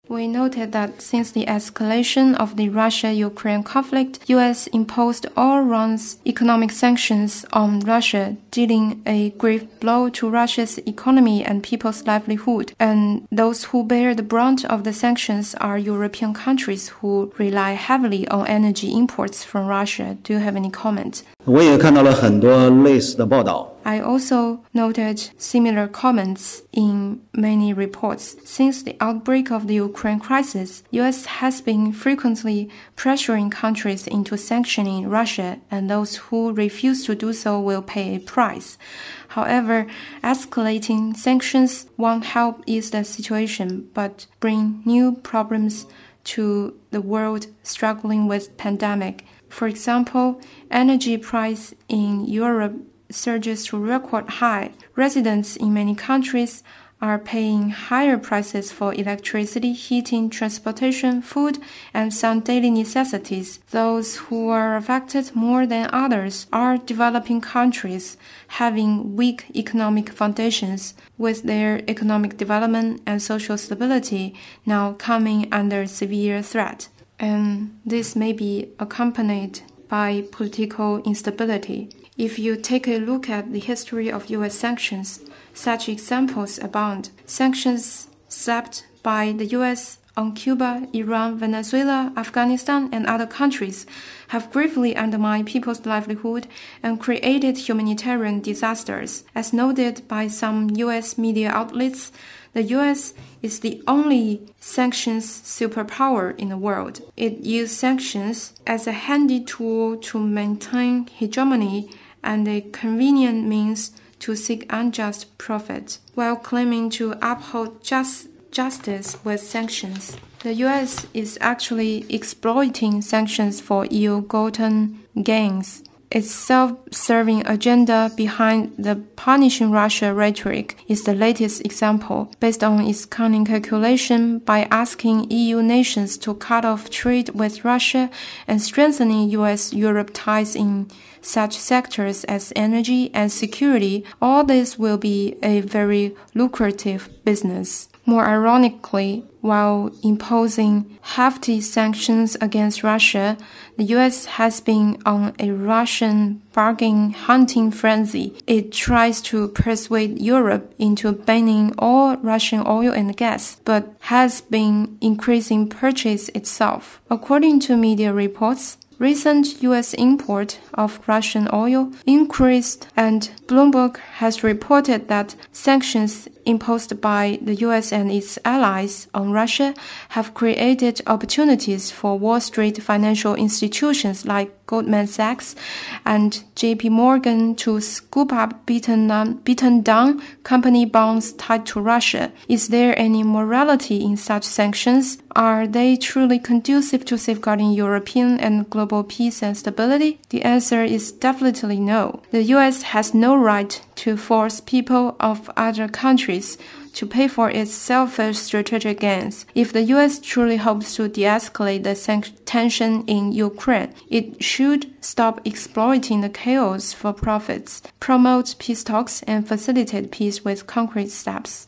We noted that since the escalation of the Russia-Ukraine conflict, U.S. imposed all-round economic sanctions on Russia, dealing a grave blow to Russia's economy and people's livelihood. And those who bear the brunt of the sanctions are European countries who rely heavily on energy imports from Russia. Do you have any comment? 我也看到了很多类似的报道。 I also noted similar comments in many reports. Since the outbreak of the Ukraine crisis, U.S. has been frequently pressuring countries into sanctioning Russia, and those who refuse to do so will pay a price. However, escalating sanctions won't help ease the situation, but bring new problems to the world struggling with pandemic. For example, energy price in Europe surges to record high. Residents in many countries are paying higher prices for electricity, heating, transportation, food, and some daily necessities. Those who are affected more than others are developing countries having weak economic foundations, with their economic development and social stability now coming under severe threat. And this may be accompanied by political instability. If you take a look at the history of U.S. sanctions, such examples abound. Sanctions slapped by the U.S. on Cuba, Iran, Venezuela, Afghanistan, and other countries have gravely undermined people's livelihood and created humanitarian disasters. As noted by some U.S. media outlets, the U.S. is the only sanctions superpower in the world. It used sanctions as a handy tool to maintain hegemony and a convenient means to seek unjust profit, while claiming to uphold justice with sanctions. The U.S. is actually exploiting sanctions for ill-gotten gains. Its self-serving agenda behind the punishing Russia rhetoric is the latest example, based on its cunning calculation by asking EU nations to cut off trade with Russia and strengthening U.S.-Europe ties in such sectors as energy and security. All this will be a very lucrative business. More ironically, while imposing hefty sanctions against Russia, the U.S. has been on a Russian bargain hunting frenzy. It tries to persuade Europe into banning all Russian oil and gas, but has been increasing purchase itself. According to media reports, recent U.S. import of Russian oil increased, and Bloomberg has reported that sanctions imposed by the U.S. and its allies on Russia have created opportunities for Wall Street financial institutions like Goldman Sachs and JP Morgan to scoop up beaten down company bonds tied to Russia. Is there any morality in such sanctions? Are they truly conducive to safeguarding European and global peace and stability? The answer is definitely no. The U.S. has no right to force people of other countries to pay for its selfish strategic gains. If the U.S. truly hopes to de-escalate the tension in Ukraine, it should stop exploiting the chaos for profits, promote peace talks, and facilitate peace with concrete steps.